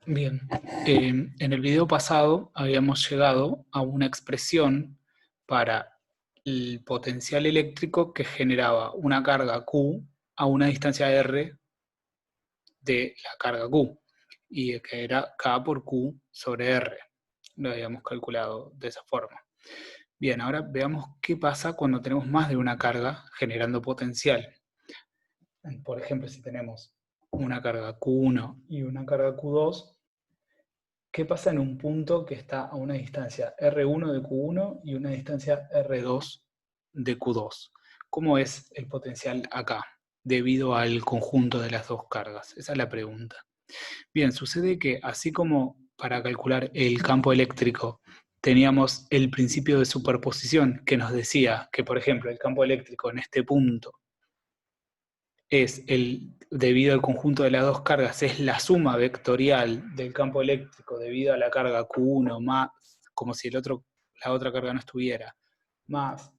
Bien, en el video pasado habíamos llegado a una expresión para el potencial eléctrico que generaba una carga Q a una distancia R de la carga Q, y que era K por Q sobre R. Lo habíamos calculado de esa forma. Bien, ahora veamos qué pasa cuando tenemos más de una carga generando potencial. Por ejemplo, si tenemos una carga Q1 y una carga Q2, ¿qué pasa en un punto que está a una distancia R1 de Q1 y una distancia R2 de Q2? ¿Cómo es el potencial acá, debido al conjunto de las dos cargas? Esa es la pregunta. Bien, sucede que así como para calcular el campo eléctrico teníamos el principio de superposición que nos decía que, por ejemplo, el campo eléctrico en este punto es debido al conjunto de las dos cargas, es la suma vectorial del campo eléctrico debido a la carga Q1 más, como si la otra carga no estuviera, más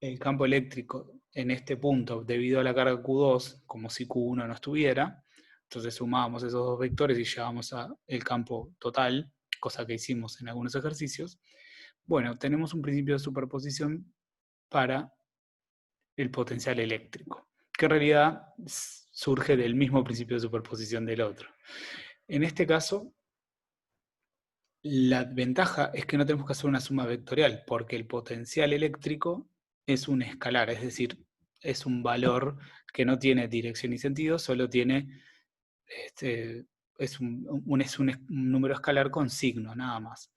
el campo eléctrico en este punto debido a la carga Q2, como si Q1 no estuviera. Entonces sumábamos esos dos vectores y llegábamos al campo total, cosa que hicimos en algunos ejercicios. Bueno, tenemos un principio de superposición para el potencial eléctrico, que en realidad surge del mismo principio de superposición del otro. En este caso, la ventaja es que no tenemos que hacer una suma vectorial, porque el potencial eléctrico es un escalar, es decir, es un valor que no tiene dirección ni sentido, solo tiene, es un número escalar con signo, nada más.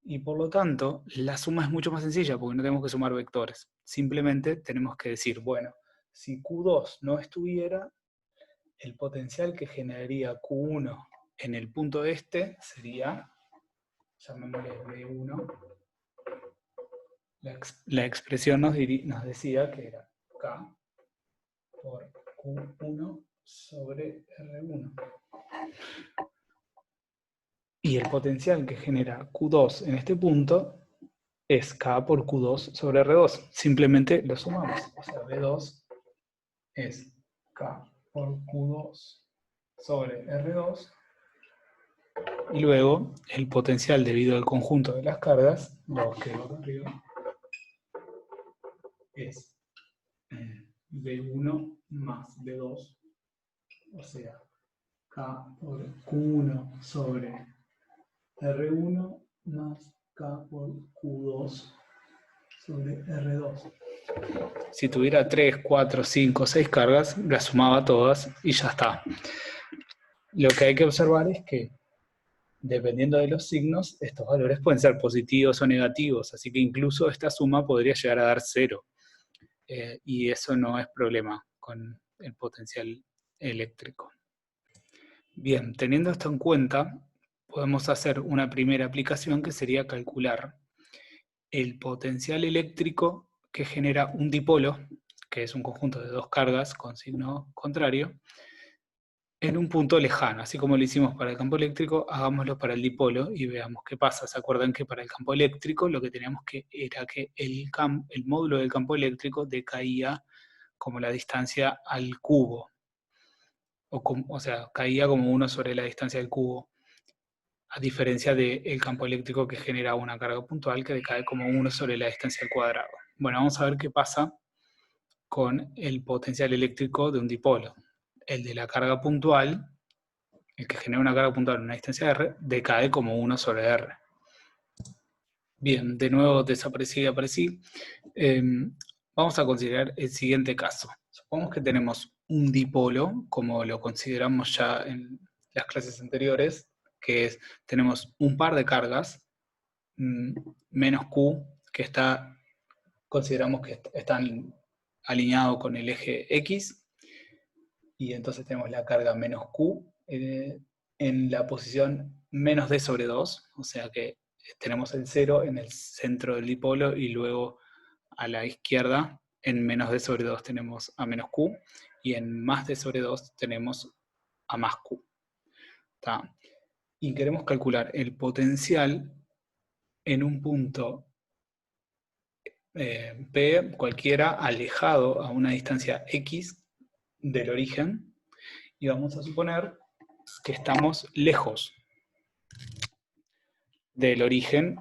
Y por lo tanto, la suma es mucho más sencilla porque no tenemos que sumar vectores. Simplemente tenemos que decir, bueno, si Q2 no estuviera, el potencial que generaría Q1 en el punto este sería, llamémosle B1, la expresión nos decía que era K por Q1 sobre R1. Y el potencial que genera Q2 en este punto es K por Q2 sobre R2. Simplemente lo sumamos. O sea, B2 es K por Q2 sobre R2. Y luego el potencial debido al conjunto de las cargas, lo que va acá arriba, es B1 más B2, o sea, K por Q1 sobre R1 más K por Q2 sobre R2. Si tuviera 3, 4, 5, 6 cargas, las sumaba todas y ya está. Lo que hay que observar es que, dependiendo de los signos, estos valores pueden ser positivos o negativos, así que incluso esta suma podría llegar a dar 0. Y eso no es problema con el potencial eléctrico. Bien, teniendo esto en cuenta, podemos hacer una primera aplicación que sería calcular el potencial eléctrico que genera un dipolo, que es un conjunto de dos cargas con signo contrario, en un punto lejano. Así como lo hicimos para el campo eléctrico, hagámoslo para el dipolo y veamos qué pasa. ¿Se acuerdan que para el campo eléctrico lo que teníamos que era que el módulo del campo eléctrico decaía como la distancia al cubo? O sea, caía como 1 sobre la distancia del cubo, a diferencia del campo eléctrico que genera una carga puntual que decae como 1 sobre la distancia al cuadrado. Bueno, vamos a ver qué pasa con el potencial eléctrico de un dipolo. El de la carga puntual, el que genera una carga puntual en una distancia R, decae como 1 sobre R. Bien, de nuevo desaparecí y aparecí. Vamos a considerar el siguiente caso. Supongamos que tenemos un dipolo, como lo consideramos ya en las clases anteriores, que es, tenemos un par de cargas, menos Q, que consideramos que están alineados con el eje X, y entonces tenemos la carga menos Q en la posición menos D sobre 2, o sea que tenemos el 0 en el centro del dipolo y luego a la izquierda en menos D sobre 2 tenemos a menos Q y en más D sobre 2 tenemos a más Q. ¿Tá? Y queremos calcular el potencial en un punto P cualquiera alejado a una distancia X del origen, y vamos a suponer que estamos lejos del origen,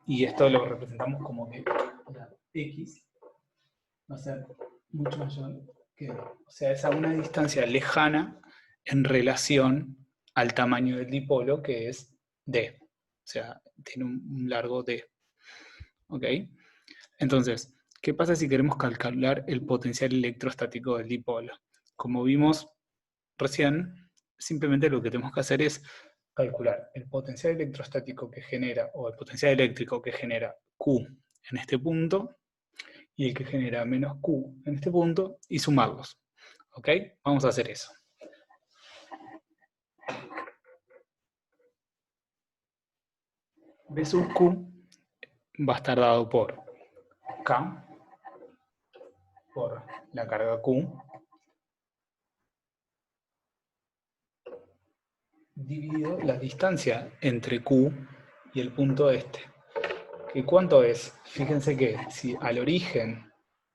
y esto lo representamos como que la X va a ser mucho mayor que D. O sea, es a una distancia lejana en relación al tamaño del dipolo, que es D. O sea, tiene un largo D. ¿Ok? Entonces, ¿qué pasa si queremos calcular el potencial electrostático del dipolo? Como vimos recién, simplemente lo que tenemos que hacer es calcular el potencial electrostático que genera, o el potencial eléctrico que genera Q en este punto, y el que genera menos Q en este punto, y sumarlos. ¿Ok? Vamos a hacer eso. B sub Q va a estar dado por K, por la carga Q, dividido la distancia entre Q y el punto este. ¿Y cuánto es? Fíjense que si al origen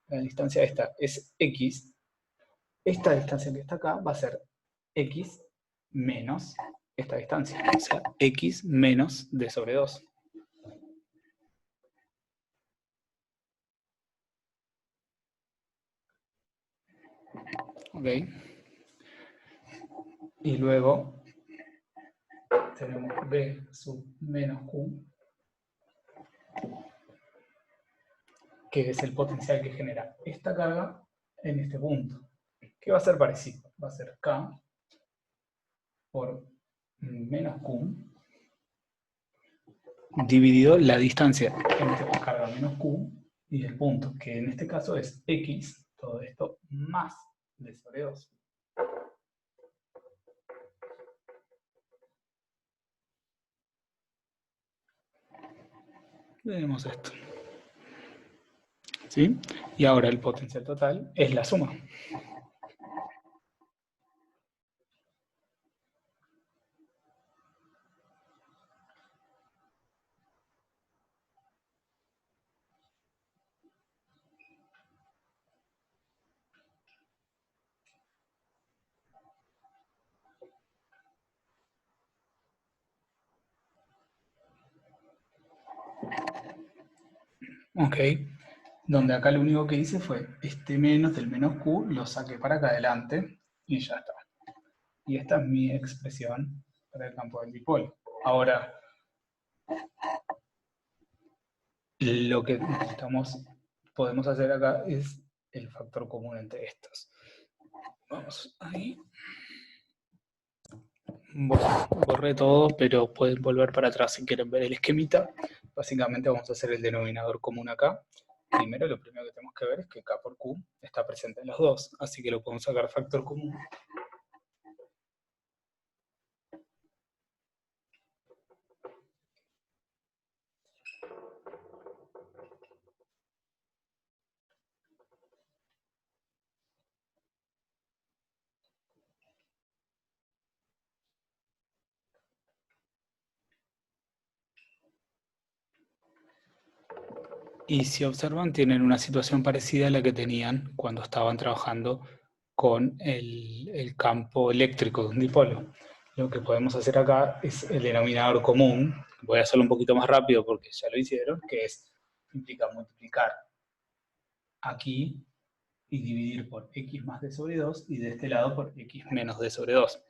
la distancia esta es X, esta distancia que está acá va a ser X menos esta distancia, o sea, X menos D sobre 2. ¿Ok? Y luego tenemos B sub menos Q, que es el potencial que genera esta carga en este punto, que va a ser parecido, va a ser K por menos Q dividido la distancia entre la carga menos Q y el punto, que en este caso es X, todo esto, más D sobre 2. Tenemos esto. ¿Sí? Y ahora el potencial total es la suma. Ok. Donde acá lo único que hice fue este menos del menos Q, lo saqué para acá adelante y ya está. Y esta es mi expresión para el campo del dipolo. Ahora, lo que podemos hacer acá es el factor común entre estos. Vamos ahí. Borré todo, pero pueden volver para atrás si quieren ver el esquemita. Básicamente vamos a hacer el denominador común acá. Primero, lo primero que tenemos que ver es que K por Q está presente en los dos, así que lo podemos sacar factor común. Y si observan, tienen una situación parecida a la que tenían cuando estaban trabajando con el campo eléctrico de un dipolo. Lo que podemos hacer acá es el denominador común. Voy a hacerlo un poquito más rápido porque ya lo hicieron, que implica multiplicar aquí y dividir por x más d sobre 2 y de este lado por x menos d sobre 2.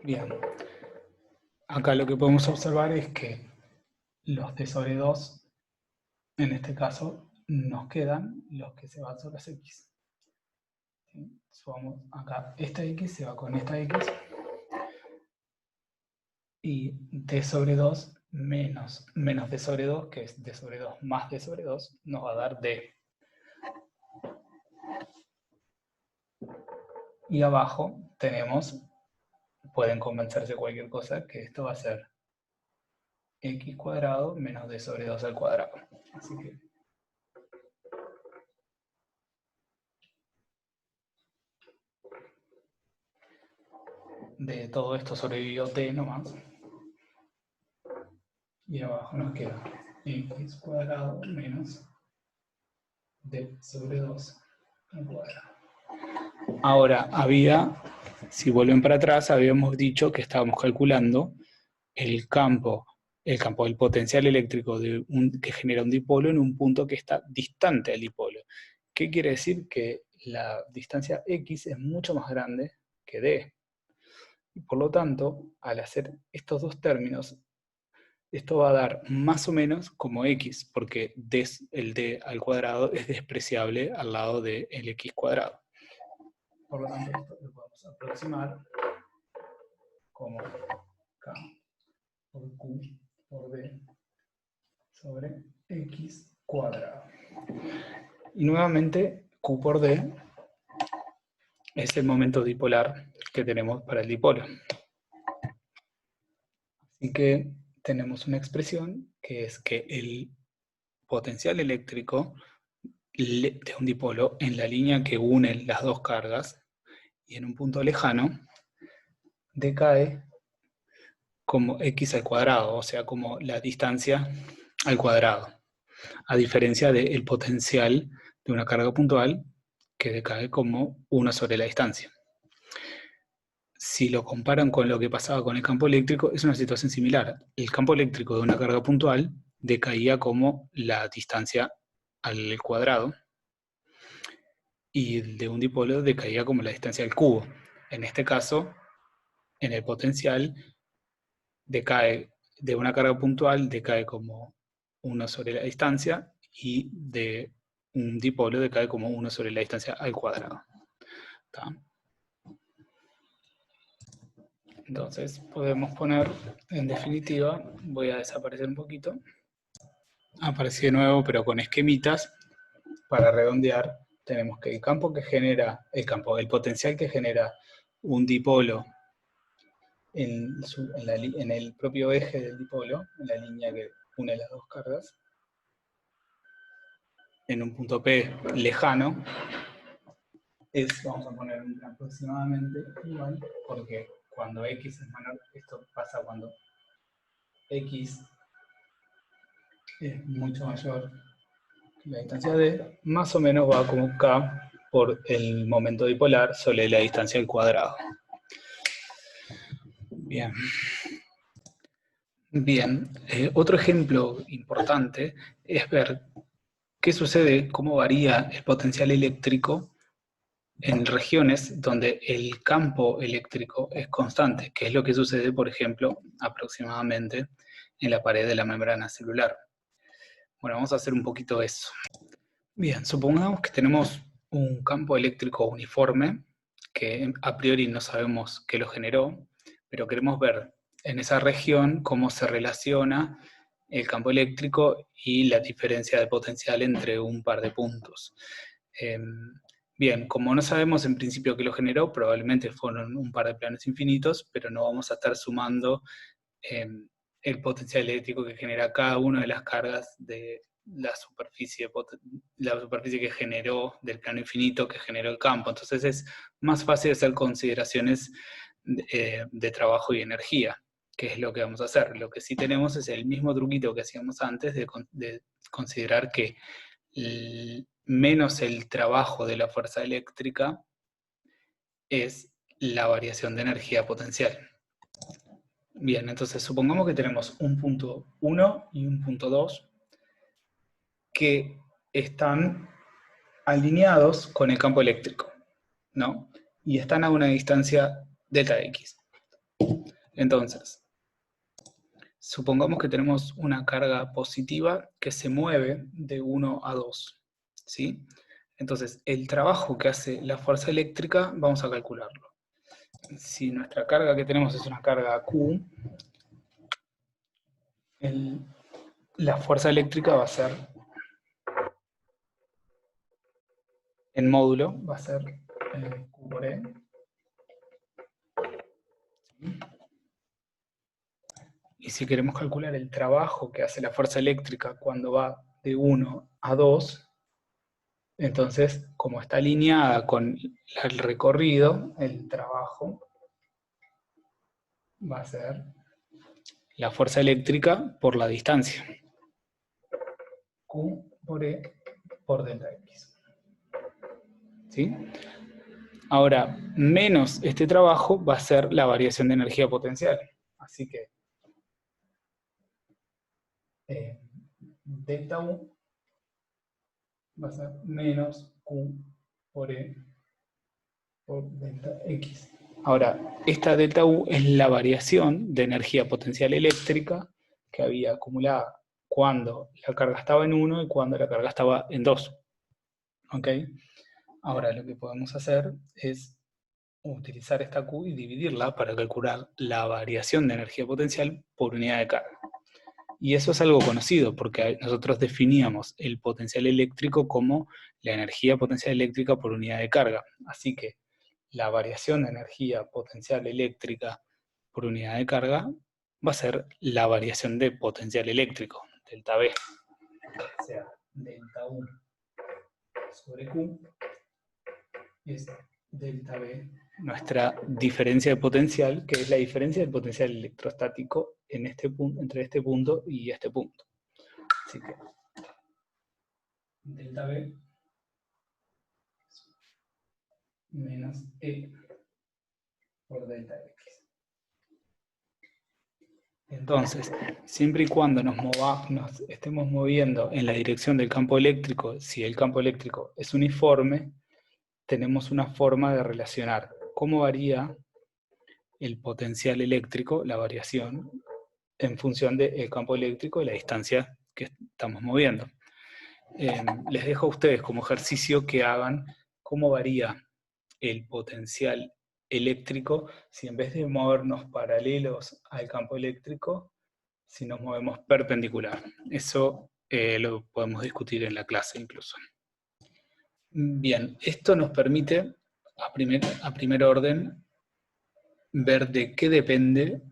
Bien. Acá lo que podemos observar es que los d sobre 2, en este caso, nos quedan los que se van sobre las x. ¿Sí? Sumamos acá esta x se va con esta x y d sobre 2 menos d sobre 2, que es d sobre 2 más d sobre 2, nos va a dar d. Y abajo tenemos, pueden convencerse de cualquier cosa, que esto va a ser x cuadrado menos d sobre 2 al cuadrado. Así que de todo esto sobrevivió t nomás. Y abajo nos queda x cuadrado menos d sobre 2 al cuadrado. Ahora, si vuelven para atrás, habíamos dicho que estábamos calculando el campo del potencial eléctrico que genera un dipolo en un punto que está distante del dipolo. ¿Qué quiere decir? Que la distancia x es mucho más grande que d. Y por lo tanto, al hacer estos dos términos, esto va a dar más o menos como x, porque el d al cuadrado es despreciable al lado del x cuadrado. Por lo tanto, esto lo podemos aproximar como k por q por d sobre x cuadrado. Y nuevamente, q por d es el momento dipolar que tenemos para el dipolo. Así que tenemos una expresión que es que el potencial eléctrico de un dipolo en la línea que une las dos cargas y en un punto lejano decae como x al cuadrado, o sea, como la distancia al cuadrado, a diferencia del potencial de una carga puntual que decae como 1 sobre la distancia. Si lo comparan con lo que pasaba con el campo eléctrico, es una situación similar. El campo eléctrico de una carga puntual decaía como la distancia al cuadrado, y el de un dipolo decaía como la distancia al cubo. En este caso, en el potencial, decae de una carga puntual, decae como 1 sobre la distancia, y de un dipolo decae como 1 sobre la distancia al cuadrado. ¿Está? Entonces podemos poner, en definitiva, voy a desaparecer un poquito, aparecí de nuevo pero con esquemitas. Para redondear, tenemos que el campo que genera, el potencial que genera un dipolo en el propio eje del dipolo, en la línea que une las dos cargas, en un punto P lejano, vamos a poner aproximadamente igual, porque cuando x es menor, esto pasa cuando x es mucho mayor que la distancia d, más o menos va como k por el momento dipolar sobre la distancia al cuadrado. Bien. Bien, otro ejemplo importante es ver qué sucede, cómo varía el potencial eléctrico en regiones donde el campo eléctrico es constante, que es lo que sucede, por ejemplo, aproximadamente en la pared de la membrana celular. Bueno, vamos a hacer un poquito eso. Bien, supongamos que tenemos un campo eléctrico uniforme, que a priori no sabemos qué lo generó, pero queremos ver en esa región cómo se relaciona el campo eléctrico y la diferencia de potencial entre un par de puntos. Bien, como no sabemos en principio qué lo generó, probablemente fueron un par de planos infinitos, pero no vamos a estar sumando el potencial eléctrico que genera cada una de las cargas de la superficie que generó, del plano infinito que generó el campo. Entonces es más fácil hacer consideraciones de trabajo y energía, que es lo que vamos a hacer. Lo que sí tenemos es el mismo truquito que hacíamos antes de considerar que menos el trabajo de la fuerza eléctrica es la variación de energía potencial. Bien, entonces supongamos que tenemos un punto 1 y un punto 2 que están alineados con el campo eléctrico, ¿no? Y están a una distancia delta x. Entonces, supongamos que tenemos una carga positiva que se mueve de 1 a 2, ¿sí? Entonces, el trabajo que hace la fuerza eléctrica, vamos a calcularlo. Si nuestra carga que tenemos es una carga Q, la fuerza eléctrica va a ser, en módulo, va a ser Q por E, si queremos calcular el trabajo que hace la fuerza eléctrica cuando va de 1 a 2, entonces, como está alineada con el recorrido, el trabajo va a ser la fuerza eléctrica por la distancia. Q por E por delta X. ¿Sí? Ahora, menos este trabajo va a ser la variación de energía potencial. Así que delta U va a ser menos Q por E por delta X. Ahora, esta delta U es la variación de energía potencial eléctrica que había acumulada cuando la carga estaba en 1 y cuando la carga estaba en 2. ¿Ok? Ahora lo que podemos hacer es utilizar esta Q y dividirla para calcular la variación de energía potencial por unidad de carga. Y eso es algo conocido, porque nosotros definíamos el potencial eléctrico como la energía potencial eléctrica por unidad de carga. Así que la variación de energía potencial eléctrica por unidad de carga va a ser la variación de potencial eléctrico, delta B. O sea, delta U sobre Q es delta B, nuestra diferencia de potencial, que es la diferencia del potencial electrostático en este punto, entre este punto y este punto. Así que delta B menos E por delta X. Entonces, siempre y cuando nos estemos moviendo en la dirección del campo eléctrico, si el campo eléctrico es uniforme, tenemos una forma de relacionar cómo varía el potencial eléctrico, la variación, en función del campo eléctrico y la distancia que estamos moviendo. Les dejo a ustedes como ejercicio que hagan cómo varía el potencial eléctrico si en vez de movernos paralelos al campo eléctrico, si nos movemos perpendicular. Eso lo podemos discutir en la clase incluso. Bien, esto nos permite a primer orden ver de qué depende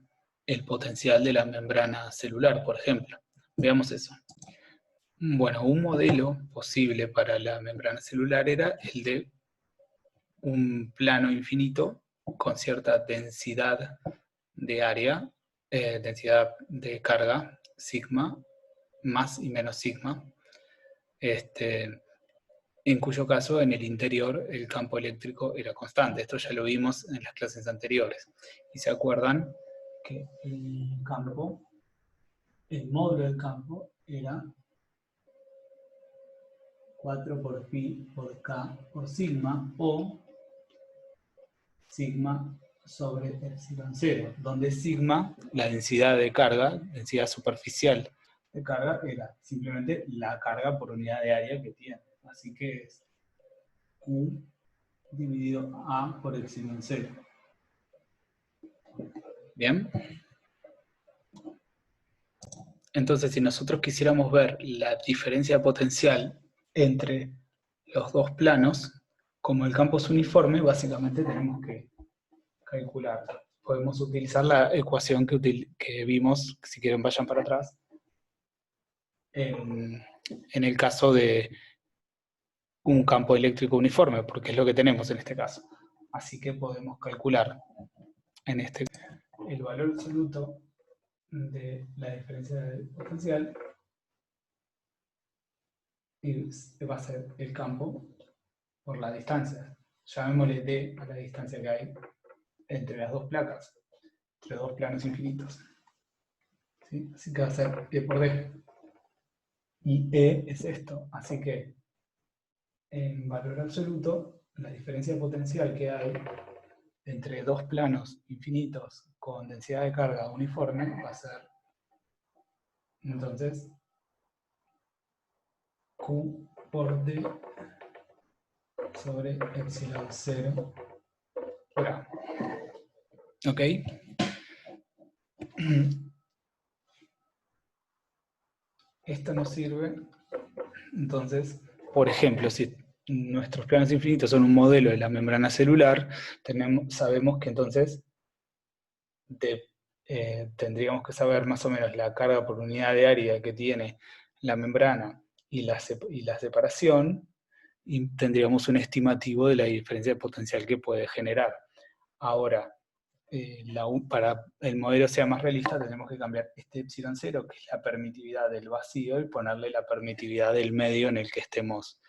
el potencial de la membrana celular, por ejemplo. Veamos eso. Bueno, un modelo posible para la membrana celular era el de un plano infinito con cierta densidad de área, densidad de carga, sigma, más y menos sigma, en cuyo caso en el interior el campo eléctrico era constante. Esto ya lo vimos en las clases anteriores. Y se acuerdan que el campo, el módulo del campo era 4 por pi por k por sigma, o sigma sobre epsilon 0, donde sigma, la densidad de carga, densidad superficial de carga, era simplemente la carga por unidad de área que tiene. Así que es Q dividido A por epsilon 0. ¿Bien? Entonces, si nosotros quisiéramos ver la diferencia potencial entre los dos planos, como el campo es uniforme, básicamente tenemos que calcular. Podemos utilizar la ecuación que vimos, si quieren vayan para atrás, en el caso de un campo eléctrico uniforme, porque es lo que tenemos en este caso. Así que podemos calcular en este el valor absoluto de la diferencia de potencial y va a ser el campo por la distancia. Llamémosle D a la distancia que hay entre las dos placas, entre dos planos infinitos. ¿Sí? Así que va a ser E por D. Y E es esto. Así que en valor absoluto, la diferencia potencial que hay entre dos planos infinitos con densidad de carga uniforme va a ser, entonces, Q por D sobre epsilon 0 por A. ¿Ok? Esto nos sirve, entonces, por ejemplo, si nuestros planos infinitos son un modelo de la membrana celular, sabemos que entonces tendríamos que saber más o menos la carga por unidad de área que tiene la membrana y la separación, y tendríamos un estimativo de la diferencia de potencial que puede generar. Ahora, para el modelo sea más realista, tenemos que cambiar este epsilon 0, que es la permitividad del vacío, y ponerle la permitividad del medio en el que estemos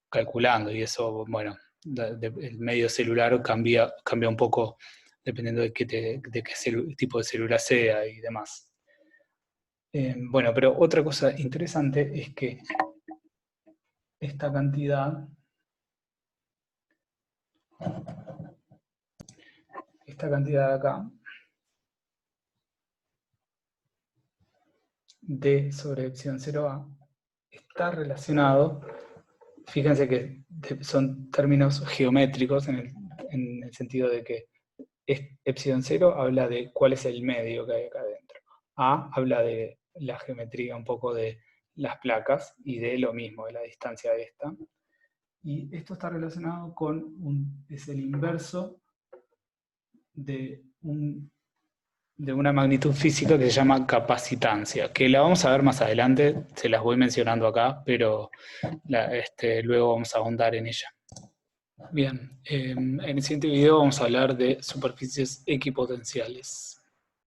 calculando. Y eso, bueno, el medio celular cambia un poco dependiendo de qué tipo de célula sea y demás. Bueno, pero otra cosa interesante es que esta cantidad de acá, D sobre epsilon 0A, está relacionado, fíjense que son términos geométricos en el sentido de que epsilon 0 habla de cuál es el medio que hay acá adentro. A habla de la geometría un poco de las placas y de lo mismo, de la distancia de esta. Y esto está relacionado con es el inverso de una magnitud física que se llama capacitancia, que la vamos a ver más adelante, se las voy mencionando acá, pero luego vamos a ahondar en ella. Bien, en el siguiente video vamos a hablar de superficies equipotenciales.